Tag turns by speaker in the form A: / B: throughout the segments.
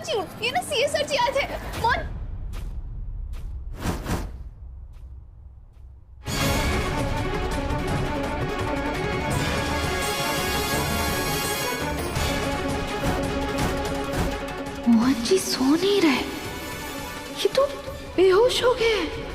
A: जी उठिए ना, CA sir जी आए थे। मोहन
B: मोहन जी सो नहीं रहे, ये तो बेहोश हो गए हैं।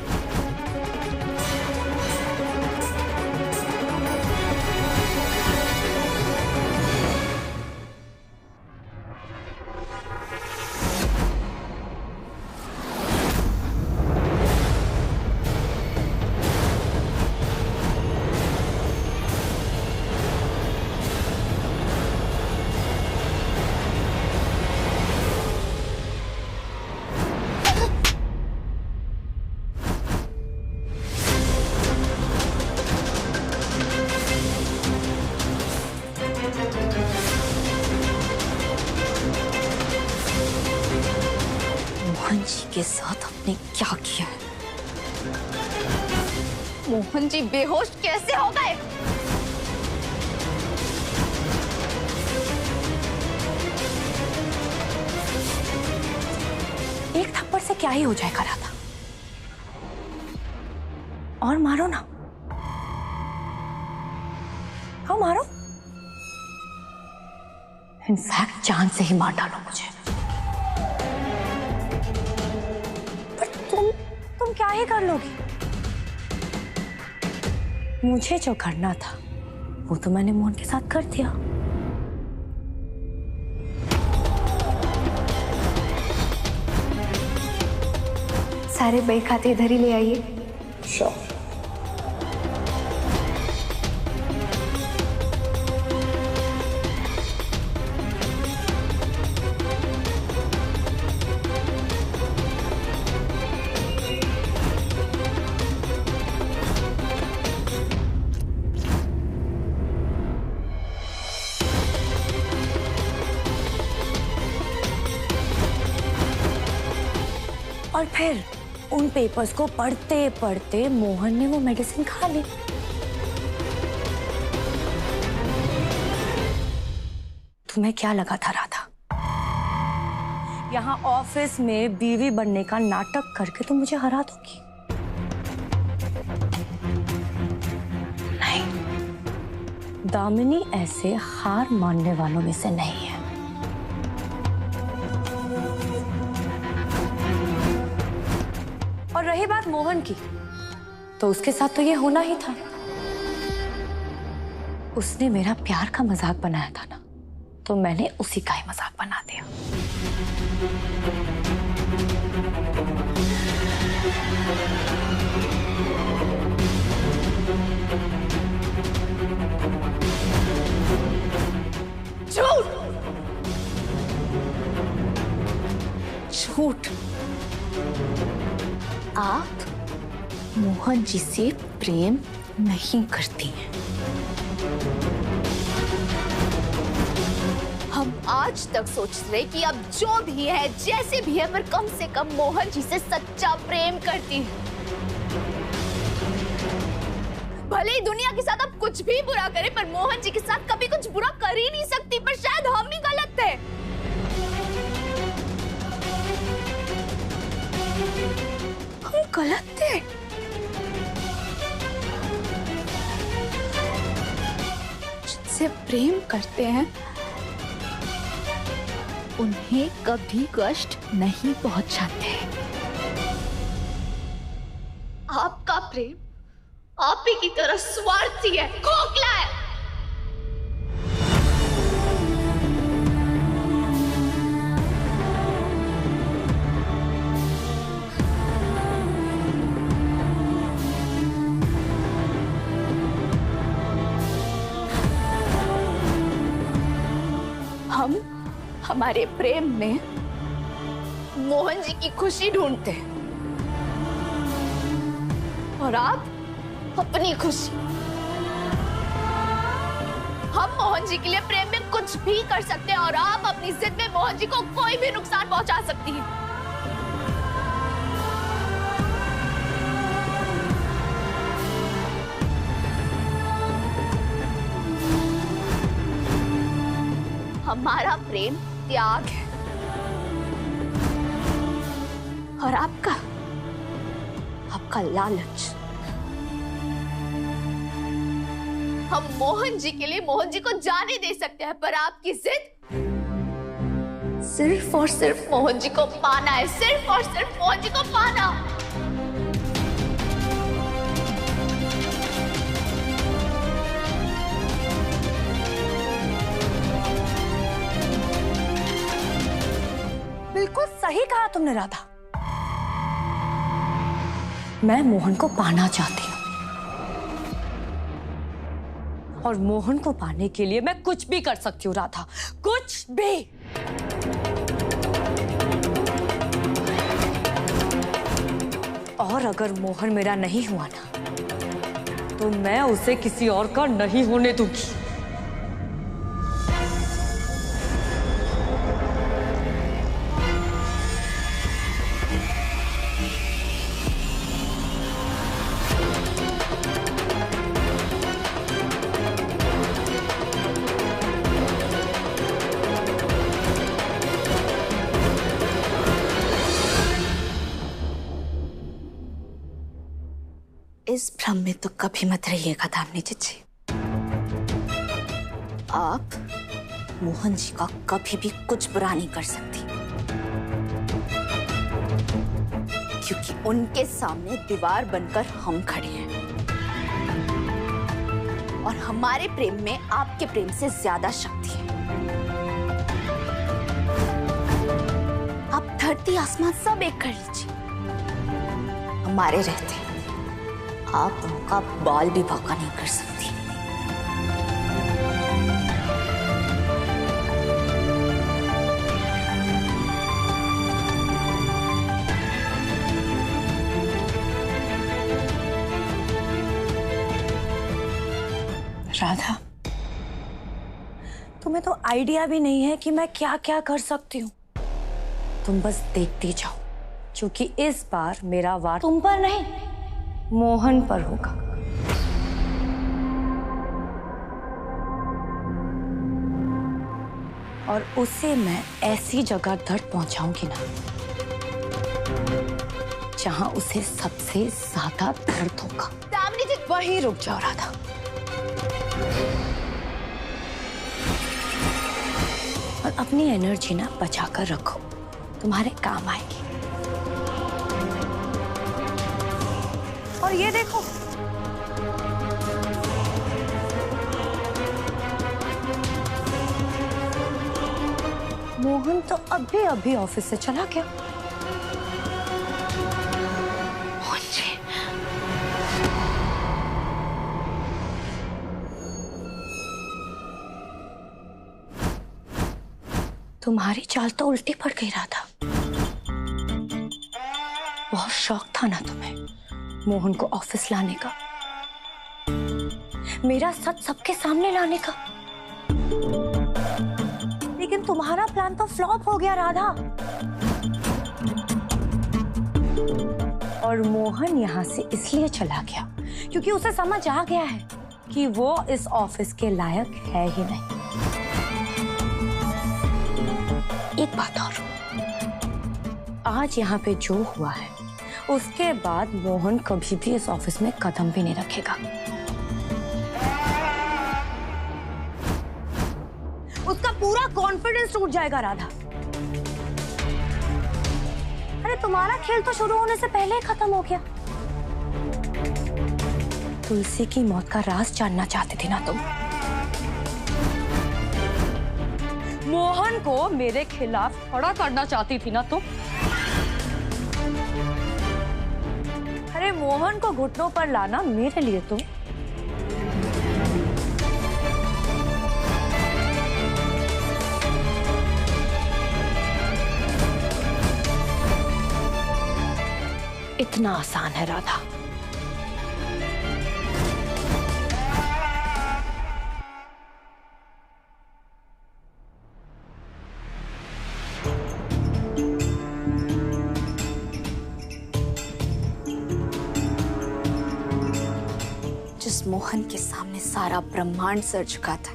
C: मोहन जी के साथ आपने क्या किया है?
A: मोहन जी बेहोश कैसे हो गए?
C: एक थप्पड़ से क्या ही हो जाएगा राधा, और मारो ना। हाँ मारो, इनफैक्ट जान से ही मार डालो मुझे। पर तुम क्या ही कर लोगी? मुझे जो करना था वो तो मैंने मोहन के साथ कर दिया।
B: सारे बही खाते इधर ही ले आइए।
C: श्योर। और फिर उन पेपर्स को पढ़ते पढ़ते मोहन ने वो मेडिसिन खा ली। तुम्हें क्या लगा था राधा, यहाँ ऑफिस में बीवी बनने का नाटक करके तुम मुझे हरा दोगी? नहीं, दामिनी ऐसे हार मानने वालों में से नहीं है। और रही बात मोहन की, तो उसके साथ तो ये होना ही था। उसने मेरा प्यार का मजाक बनाया था ना, तो मैंने उसी का ही मजाक बना दिया।
A: झूठ झूठ।
B: आप मोहन जी से प्रेम नहीं करती हैं।
A: हम आज तक सोच रहे कि अब जो भी है जैसे भी है, पर कम से कम मोहन जी से सच्चा प्रेम करती है। भले ही दुनिया के साथ अब कुछ भी बुरा करे, पर मोहन जी के साथ कभी कुछ बुरा कर ही नहीं सकती। पर शायद हम ही गलत थे।
B: हम गलत थे? जिनसे प्रेम करते हैं उन्हें कभी कष्ट नहीं पहुंचाते।
A: आपका प्रेम आप ही की तरह स्वार्थी है, खोखला है। हम हमारे प्रेम में मोहन जी की खुशी ढूंढते हैं, और आप अपनी खुशी। हम मोहन जी के लिए प्रेम में कुछ भी कर सकते हैं, और आप अपनी जिद में मोहन जी को कोई भी नुकसान पहुंचा सकती हैं। हमारा प्रेम त्याग है, और आपका लालच। हम मोहन जी के लिए मोहन जी को जाने दे सकते हैं, पर आपकी जिद सिर्फ और सिर्फ मोहन जी को पाना है, सिर्फ और सिर्फ मोहन जी को पाना।
C: बिल्कुल सही कहा तुमने राधा। मैं मोहन को पाना चाहती हूँ और मोहन को पाने के लिए मैं कुछ भी कर सकती हूँ राधा, कुछ भी। और अगर मोहन मेरा नहीं हुआ ना, तो मैं उसे किसी और का नहीं होने दूंगी।
A: इस भ्रम में तो कभी मत रहिएगा दामिनी जी। आप मोहन जी का कभी भी कुछ बुरा नहीं कर सकती, क्योंकि उनके सामने दीवार बनकर हम खड़े हैं और हमारे प्रेम में आपके प्रेम से ज्यादा शक्ति है। आप धरती आसमान सब एक कर लीजिए, हमारे रहते आप उनका बाल भी बांका नहीं कर सकती।
C: राधा, तुम्हें तो आइडिया भी नहीं है कि मैं क्या क्या कर सकती हूँ। तुम बस देखती जाओ, क्योंकि इस बार मेरा वार तुम पर नहीं, मोहन पर होगा। और उसे मैं ऐसी जगह दर्द पहुंचाऊंगी ना, जहां उसे सबसे ज्यादा दर्द होगा।
A: दामिनी जी,
C: वहीं रुक जाओ राधा। और अपनी एनर्जी ना बचाकर रखो, तुम्हारे काम आएगी। और ये देखो, मोहन तो अभी अभी ऑफिस से चला गया। मोहन जी, तुम्हारी चाल तो उल्टी पड़ गई राधा। बहुत शौक था ना तुम्हें मोहन को ऑफिस लाने का, मेरा सच सबके सामने लाने का। लेकिन तुम्हारा प्लान तो फ्लॉप हो गया राधा। और मोहन यहाँ से इसलिए चला गया क्योंकि उसे समझ आ गया है कि वो इस ऑफिस के लायक है ही नहीं। एक बात और, आज यहाँ पे जो हुआ है उसके बाद मोहन कभी भी इस ऑफिस में कदम भी नहीं रखेगा। उसका पूरा कॉन्फिडेंस टूट जाएगा राधा। अरे तुम्हारा खेल तो शुरू होने से पहले ही खत्म हो गया। तुलसी की मौत का राज जानना चाहती थी ना तुम? मोहन को मेरे खिलाफ खड़ा करना चाहती थी ना तुम? अरे मोहन को घुटनों पर लाना मेरे लिए तुम इतना आसान है राधा।
A: जिस मोहन के सामने सारा ब्रह्मांड सर झुका था,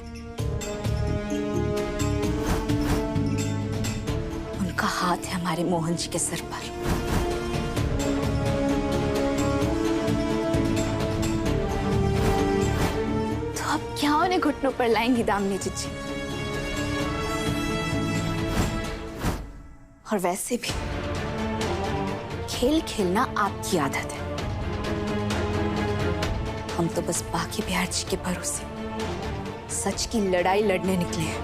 A: उनका हाथ है हमारे मोहन जी के सिर पर। अपने घुटनों पर लाएंगी दामिनी जीजी। और वैसे भी खेल खेलना आपकी आदत है, हम तो बस बाकी बिहार जी के भरोसे सच की लड़ाई लड़ने निकले हैं।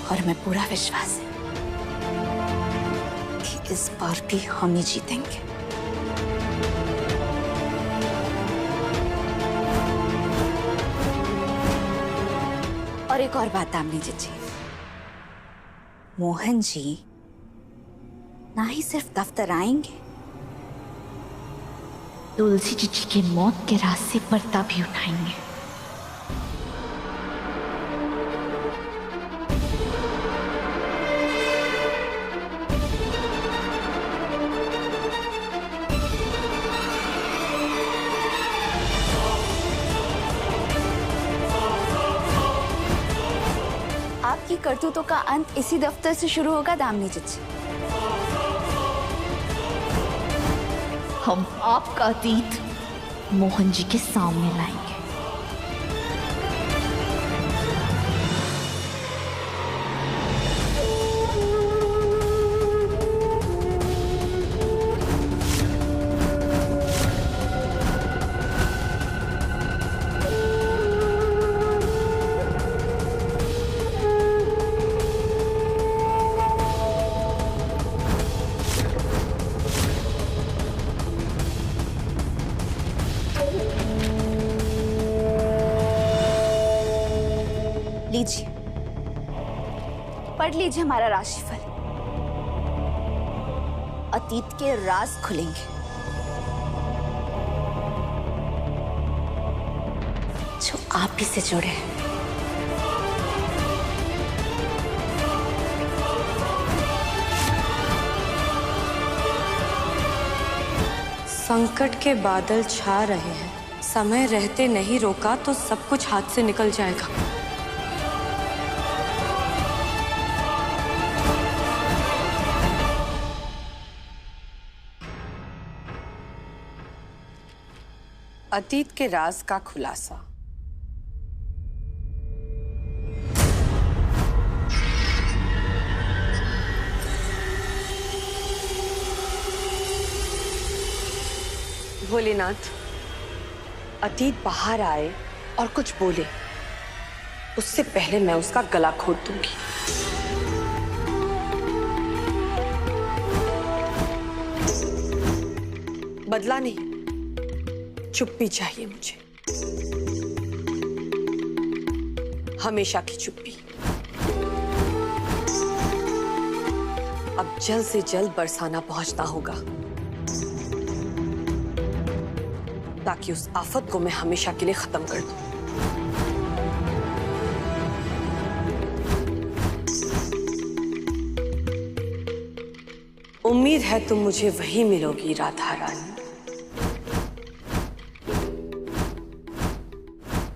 A: और हमें पूरा विश्वास है कि इस बार भी हम ही जीतेंगे। और एक और बात दामिनी जी, मोहन जी ना ही सिर्फ दफ्तर आएंगे,
B: तुलसी जीजी के मौत के रास्ते पर्दा भी उठाएंगे।
A: आपकी करतूतों का अंत इसी दफ्तर से शुरू होगा दामिनी जीजी।
B: हम आपका अतीत मोहन जी के सामने लाएंगे।
A: लीजिए, पढ़ लीजिए हमारा राशिफल। अतीत के राज खुलेंगे जो आप ही से जुड़े हैं।
C: संकट के बादल छा रहे हैं, समय रहते नहीं रोका तो सब कुछ हाथ से निकल जाएगा।
D: अतीत के राज का खुलासा। भोलेनाथ, अतीत बाहर आए और कुछ बोले उससे पहले मैं उसका गला घोट दूंगी। बदला नहीं, चुप्पी चाहिए मुझे, हमेशा की चुप्पी। अब जल्द से जल्द बरसाना पहुंचना होगा ताकि उस आफत को मैं हमेशा के लिए खत्म कर दूं। उम्मीद है तुम मुझे वही मिलोगी राधा रानी।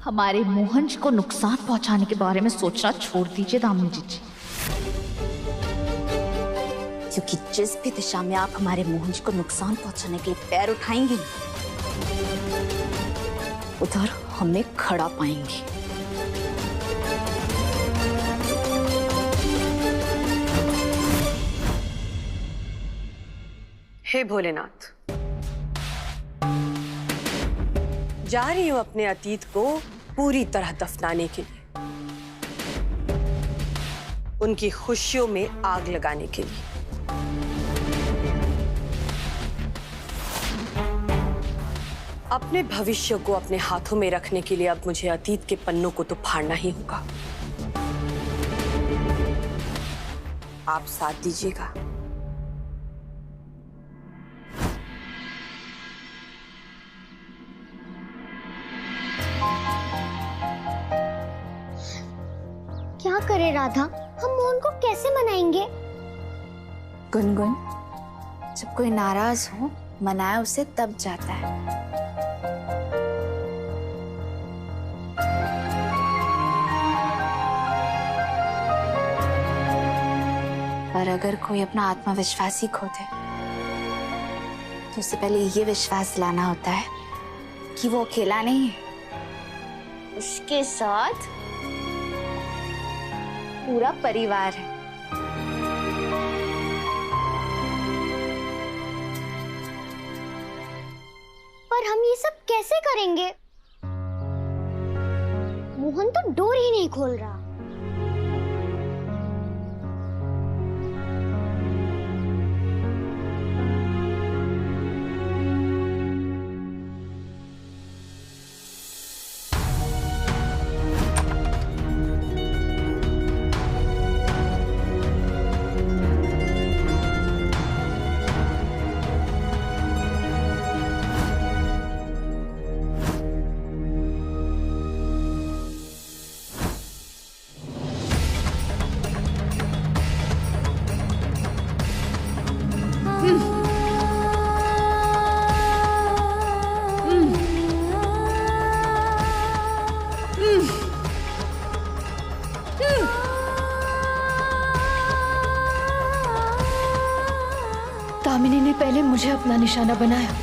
B: हमारे मोहन जी को नुकसान पहुंचाने के बारे में सोचना छोड़ दीजिए दामिनी जीजी।
A: क्योंकि जिस भी दिशा में आप हमारे मोहन जी को नुकसान पहुंचाने के लिए पैर उठाएंगे उधर हमें खड़ा पाएंगे।
D: हे भोलेनाथ, जा रही हूं अपने अतीत को पूरी तरह दफनाने के लिए, उनकी खुशियों में आग लगाने के लिए। अपने भविष्य को अपने हाथों में रखने के लिए अब मुझे अतीत के पन्नों को तो फाड़ना ही होगा। आप साथ दीजिएगा।
E: क्या करे राधा, हम मोहन को कैसे मनाएंगे?
A: गुनगुन, जब कोई नाराज हो मनाया उसे तब जाता है। पर अगर कोई अपना आत्मविश्वास ही खो दे तो उससे पहले ये विश्वास दिलाना होता है कि वो अकेला नहीं है, उसके साथ पूरा परिवार है।
E: पर हम ये सब कैसे करेंगे? मोहन तो डोर ही नहीं खोल रहा।
B: दामिनी ने पहले मुझे अपना निशाना बनाया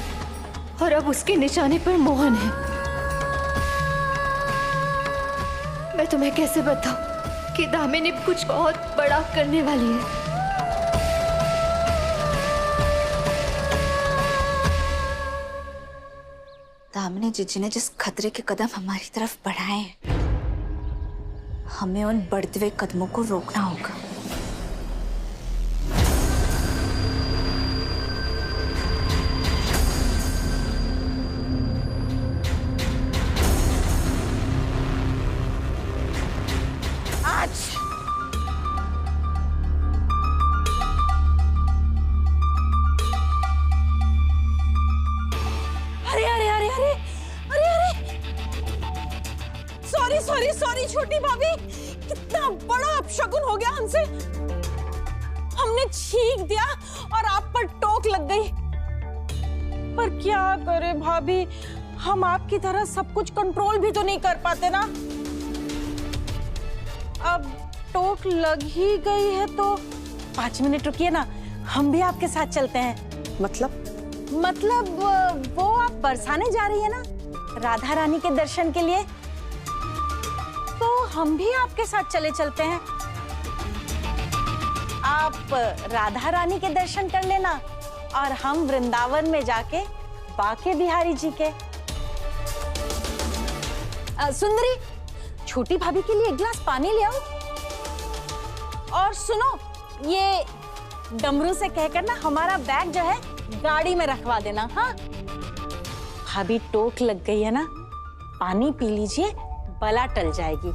B: और अब उसके निशाने पर मोहन है। मैं तुम्हें कैसे बताऊं कि दामिनी कुछ बहुत बड़ा करने वाली है।
A: दामिनी जीजी ने जिस खतरे के कदम हमारी तरफ बढ़ाए हैं, हमें उन बढ़ते हुए कदमों को रोकना होगा।
F: सॉरी छोटी भाभी, कितना बड़ा अपशगुन हो गया हमसे। हमने छींक दिया और आप पर टोक लग गई। पर क्या करे भाभी, हम आपकी तरह सब कुछ कंट्रोल भी तो नहीं कर पाते ना। अब टोक लग ही गई है तो 5 मिनट रुकिए ना, हम भी आपके साथ चलते हैं। मतलब वो आप बरसाने जा रही है ना राधा रानी के दर्शन के लिए, तो हम भी आपके साथ चले चलते हैं। आप राधा रानी के दर्शन कर लेना और हम वृंदावन में जाके बाके बिहारी जी के। सुंदरी, छोटी भाभी के लिए एक गिलास पानी ले आओ। और सुनो, ये डमरू से कहकर ना हमारा बैग जो है गाड़ी में रखवा देना। हाँ भाभी, टोक लग गई है ना, पानी पी लीजिए, बला टल जाएगी।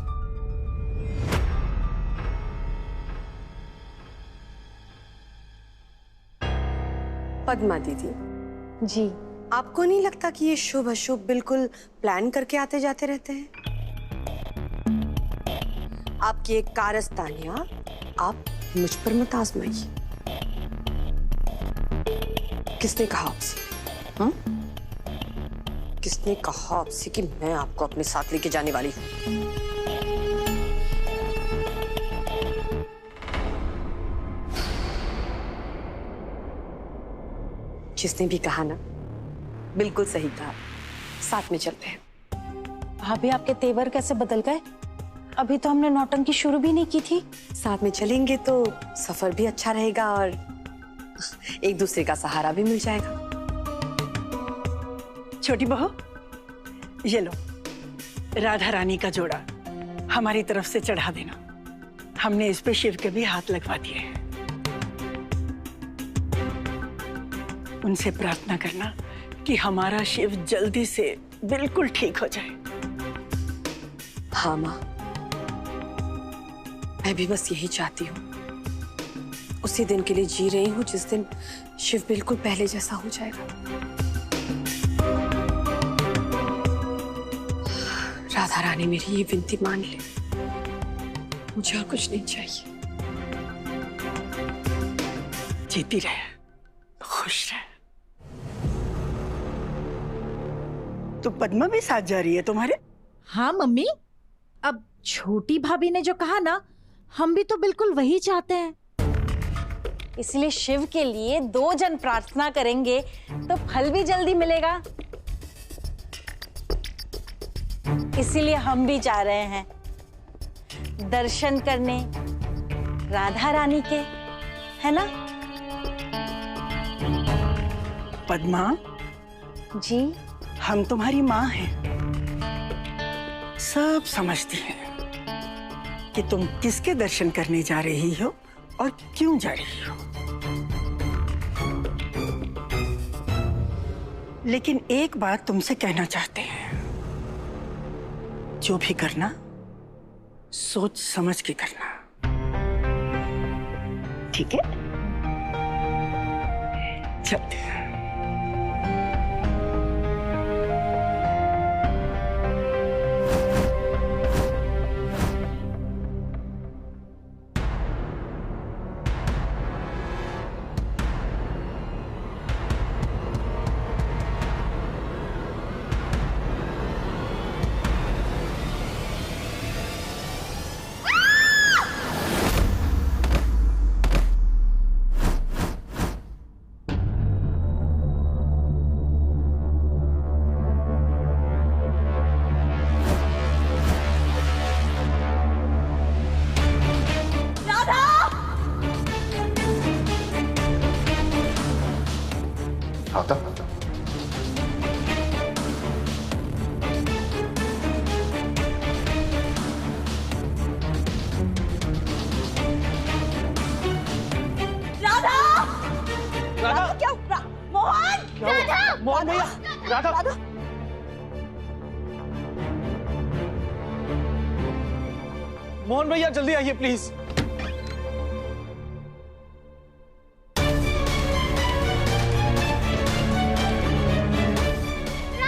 D: पद्मा दीदी
F: जी,
D: आपको नहीं लगता कि ये शुभ अशुभ बिल्कुल प्लान करके आते जाते रहते हैं? आपकी एक कारस्तानिया आप मुझ पर मत आजमाइए। किसने कहा आपसे? किसने कहा आपसे कि मैं आपको अपने साथ लेके जाने वाली हूं? जिसने भी कहा ना, बिल्कुल सही कहा। साथ में चलते हैं।
F: भाभी आपके तेवर कैसे बदल गए? अभी तो हमने नौटंकी शुरू भी नहीं की थी।
D: साथ में चलेंगे तो सफर भी अच्छा रहेगा और एक दूसरे का सहारा भी मिल जाएगा।
G: छोटी बहू, ये लो राधा रानी का जोड़ा हमारी तरफ से चढ़ा देना। हमने इस पे शिव के भी हाथ लगवा दिए हैं। उनसे प्रार्थना करना कि हमारा शिव जल्दी से बिल्कुल ठीक हो जाए।
D: हाँ माँ, मैं भी बस यही चाहती हूँ। उसी दिन के लिए जी रही हूँ जिस दिन शिव बिल्कुल पहले जैसा हो जाएगा। राधा रानी मेरी ये विनती मान ले, मुझे और कुछ नहीं चाहिए।
G: जीती रहे, खुश रहे। तो पद्मा भी साथ जा रही है तुम्हारे?
F: हाँ मम्मी, अब छोटी भाभी ने जो कहा ना, हम भी तो बिल्कुल वही चाहते हैं। इसलिए शिव के लिए 2 जन प्रार्थना करेंगे तो फल भी जल्दी मिलेगा। इसीलिए हम भी जा रहे हैं दर्शन करने राधा रानी के, है ना?
G: पद्मा,
F: जी।
G: हम तुम्हारी माँ हैं, सब समझती हैं कि तुम किसके दर्शन करने जा रही हो और क्यों जा रही हो। लेकिन एक बात तुमसे कहना चाहते हैं, जो भी करना सोच समझ के करना, ठीक है? चलते हैं।
H: राधा,
F: राधा क्या? मोहन!
H: मोहन भैया, राधा, मोहन भैया जल्दी आइए प्लीज।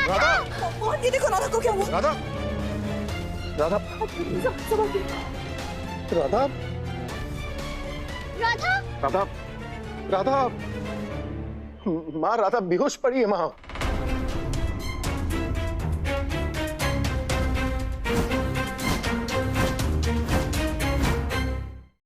H: राधा,
F: मोहन, ये देखो राधा को क्या हुआ?
H: राधा, राधा, राधा,
E: राधा
H: राधा, राधा, माँ राधा बेहोश पड़ी है माँ।